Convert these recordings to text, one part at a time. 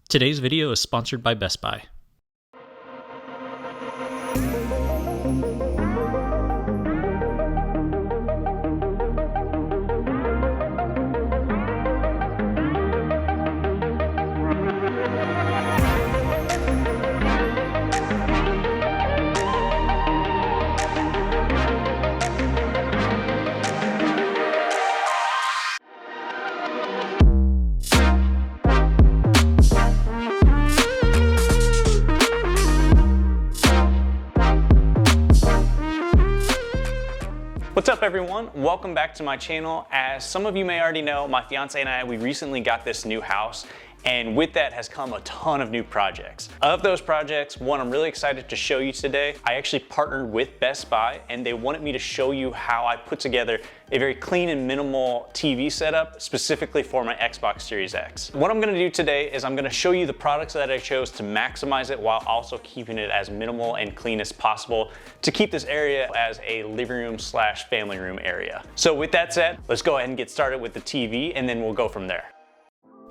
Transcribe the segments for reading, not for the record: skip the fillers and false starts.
Today's video is sponsored by Best Buy. What's up everyone? Welcome back to my channel. As some of you may already know, my fiance and I, we recently got this new house, and with that has come a ton of new projects. Of those projects, one I'm really excited to show you today. I actually partnered with Best Buy and they wanted me to show you how I put together a very clean and minimal TV setup specifically for my Xbox Series X. What I'm gonna do today is I'm gonna show you the products that I chose to maximize it while also keeping it as minimal and clean as possible to keep this area as a living room slash family room area. So with that said, let's go ahead and get started with the TV and then we'll go from there.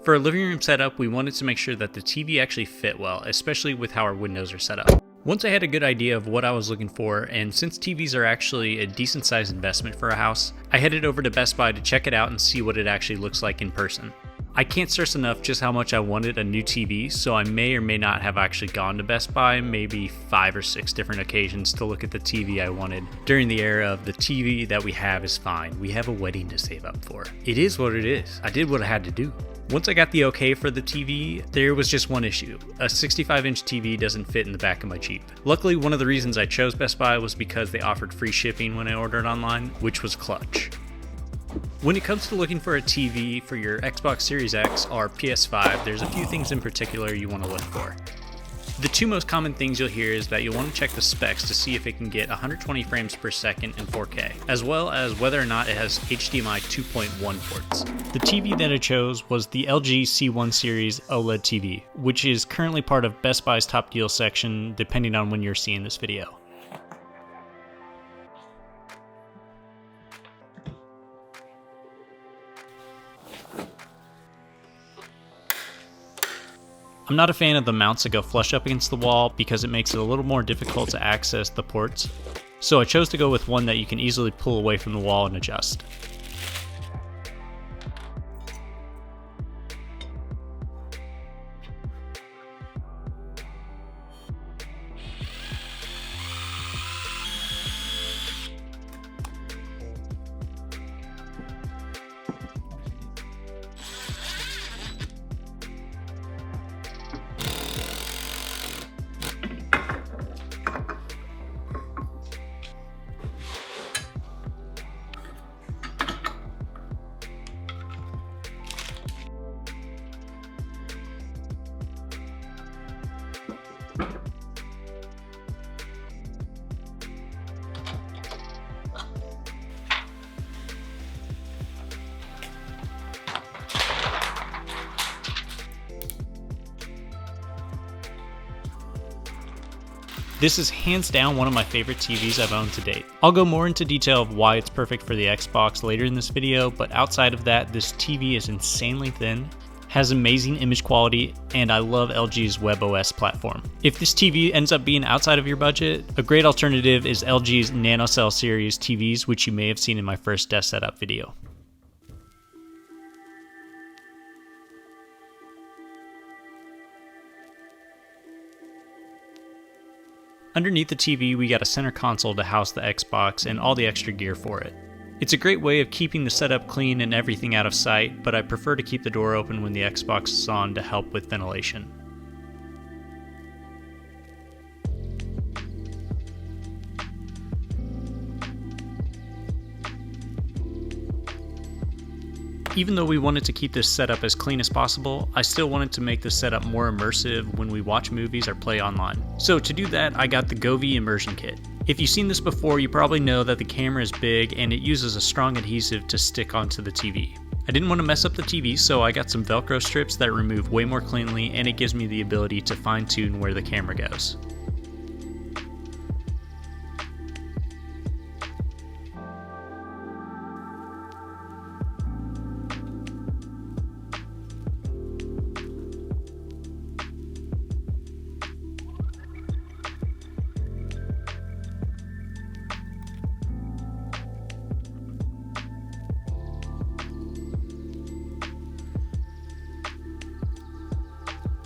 For a living room setup, we wanted to make sure that the TV actually fit well, especially with how our windows are set up. Once I had a good idea of what I was looking for, and since TVs are actually a decent sized investment for a house, I headed over to Best Buy to check it out and see what it actually looks like in person. I can't stress enough just how much I wanted a new TV, so I may or may not have actually gone to Best Buy maybe 5 or 6 different occasions to look at the TV I wanted during the era of the TV that we have is fine, we have a wedding to save up for. It is what it is. I did what I had to do. Once I got the okay for the TV, there was just one issue. A 65-inch TV doesn't fit in the back of my Jeep. Luckily, one of the reasons I chose Best Buy was because they offered free shipping when I ordered online, which was clutch. When it comes to looking for a TV for your Xbox Series X or PS5, there's a few things in particular you want to look for. The two most common things you'll hear is that you'll want to check the specs to see if it can get 120 frames per second in 4K, as well as whether or not it has HDMI 2.1 ports. The TV that I chose was the LG C1 series OLED TV, which is currently part of Best Buy's top deal section depending on when you're seeing this video. I'm not a fan of the mounts that go flush up against the wall because it makes it a little more difficult to access the ports, so I chose to go with one that you can easily pull away from the wall and adjust. This is hands down one of my favorite TVs I've owned to date. I'll go more into detail of why it's perfect for the Xbox later in this video, but outside of that, this TV is insanely thin, has amazing image quality, and I love LG's WebOS platform. If this TV ends up being outside of your budget, a great alternative is LG's NanoCell series TVs, which you may have seen in my first desk setup video. Underneath the TV, we got a center console to house the Xbox and all the extra gear for it. It's a great way of keeping the setup clean and everything out of sight, but I prefer to keep the door open when the Xbox is on to help with ventilation. Even though we wanted to keep this setup as clean as possible, I still wanted to make the setup more immersive when we watch movies or play online. So to do that, I got the Govee Immersion Kit. If you've seen this before, you probably know that the camera is big and it uses a strong adhesive to stick onto the TV. I didn't want to mess up the TV, so I got some Velcro strips that remove way more cleanly, and it gives me the ability to fine-tune where the camera goes.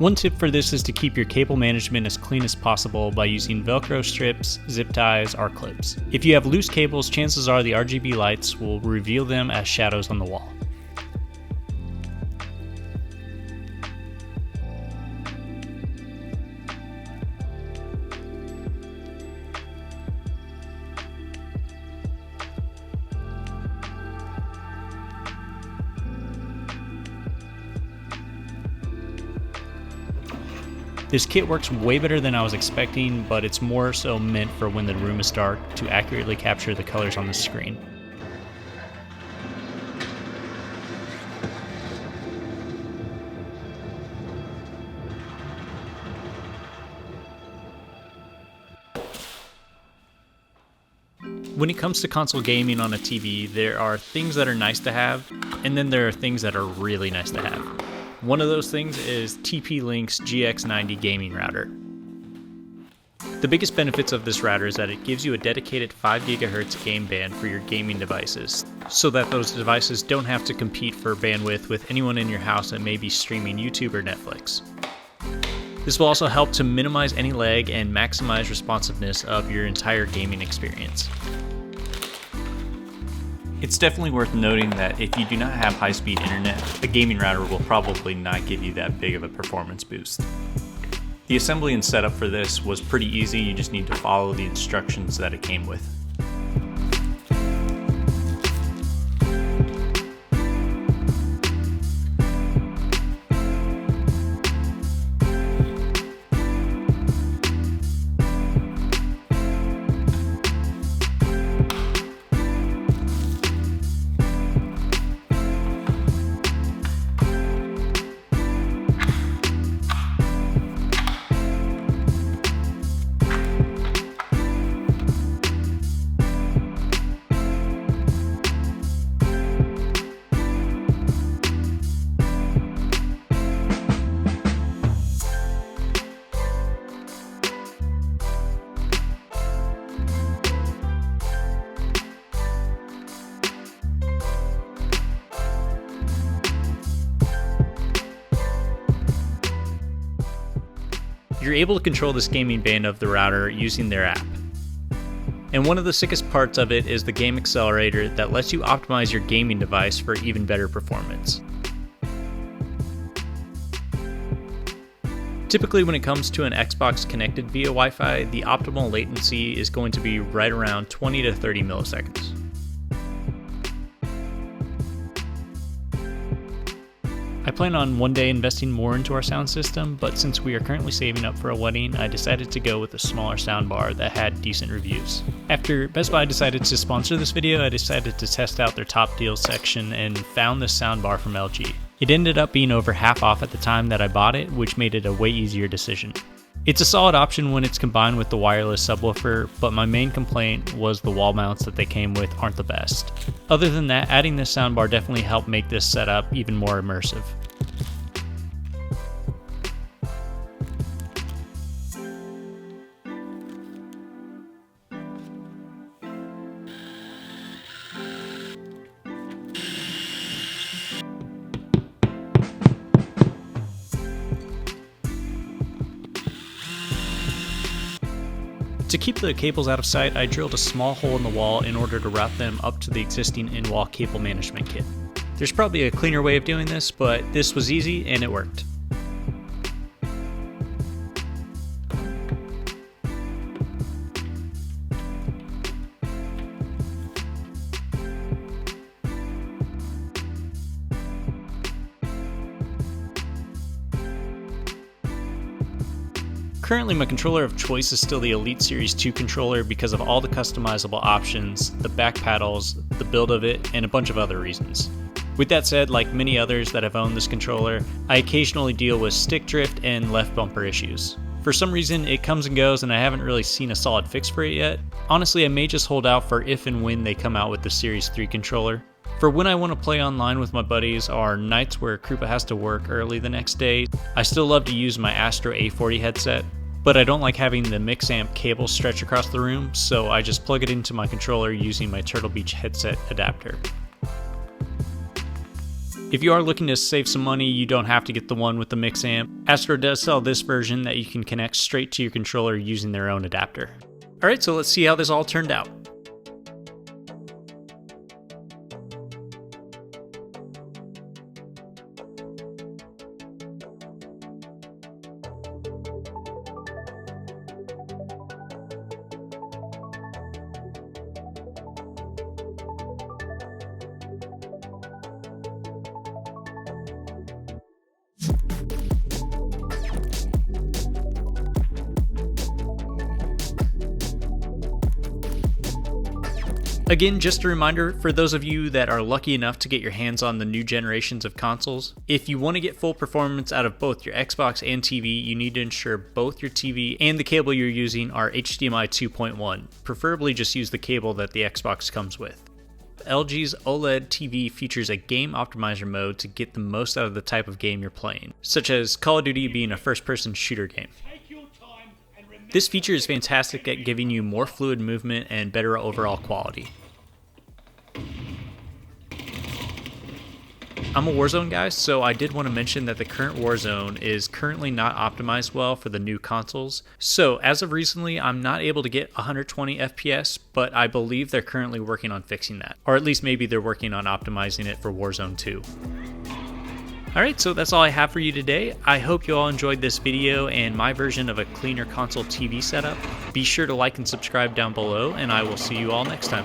One tip for this is to keep your cable management as clean as possible by using Velcro strips, zip ties, or clips. If you have loose cables, chances are the RGB lights will reveal them as shadows on the wall. This kit works way better than I was expecting, but it's more so meant for when the room is dark to accurately capture the colors on the screen. When it comes to console gaming on a TV, there are things that are nice to have, and then there are things that are really nice to have. One of those things is TP-Link's GX90 gaming router. The biggest benefits of this router is that it gives you a dedicated 5 GHz game band for your gaming devices, so that those devices don't have to compete for bandwidth with anyone in your house that may be streaming YouTube or Netflix. This will also help to minimize any lag and maximize responsiveness of your entire gaming experience. It's definitely worth noting that if you do not have high-speed internet, a gaming router will probably not give you that big of a performance boost. The assembly and setup for this was pretty easy, you just need to follow the instructions that it came with. You're able to control this gaming band of the router using their app. And one of the sickest parts of it is the game accelerator that lets you optimize your gaming device for even better performance. Typically when it comes to an Xbox connected via Wi-Fi, the optimal latency is going to be right around 20 to 30 milliseconds. I plan on one day investing more into our sound system, but since we are currently saving up for a wedding, I decided to go with a smaller soundbar that had decent reviews. After Best Buy decided to sponsor this video, I decided to test out their top deals section and found this soundbar from LG. It ended up being over half off at the time that I bought it, which made it a way easier decision. It's a solid option when it's combined with the wireless subwoofer, but my main complaint was the wall mounts that they came with aren't the best. Other than that, adding this soundbar definitely helped make this setup even more immersive. To keep the cables out of sight, I drilled a small hole in the wall in order to route them up to the existing in-wall cable management kit. There's probably a cleaner way of doing this, but this was easy and it worked. Currently my controller of choice is still the Elite Series 2 controller because of all the customizable options, the back paddles, the build of it, and a bunch of other reasons. With that said, like many others that have owned this controller, I occasionally deal with stick drift and left bumper issues. For some reason it comes and goes and I haven't really seen a solid fix for it yet. Honestly, I may just hold out for if and when they come out with the Series 3 controller. For when I want to play online with my buddies or nights where Krupa has to work early the next day, I still love to use my Astro A40 headset. But I don't like having the mix-amp cable stretch across the room, so I just plug it into my controller using my Turtle Beach headset adapter. If you are looking to save some money, you don't have to get the one with the mix amp. Astro does sell this version that you can connect straight to your controller using their own adapter. Alright, so let's see how this all turned out. Again, just a reminder for those of you that are lucky enough to get your hands on the new generations of consoles, if you want to get full performance out of both your Xbox and TV, you need to ensure both your TV and the cable you're using are HDMI 2.1. Preferably just use the cable that the Xbox comes with. LG's OLED TV features a game optimizer mode to get the most out of the type of game you're playing, such as Call of Duty being a first-person shooter game. This feature is fantastic at giving you more fluid movement and better overall quality. I'm a Warzone guy, so I did want to mention that the current Warzone is currently not optimized well for the new consoles. So as of recently, I'm not able to get 120 FPS, but I believe they're currently working on fixing that. Or at least maybe they're working on optimizing it for Warzone 2. Alright, so that's all I have for you today. I hope you all enjoyed this video and my version of a cleaner console TV setup. Be sure to like and subscribe down below, and I will see you all next time.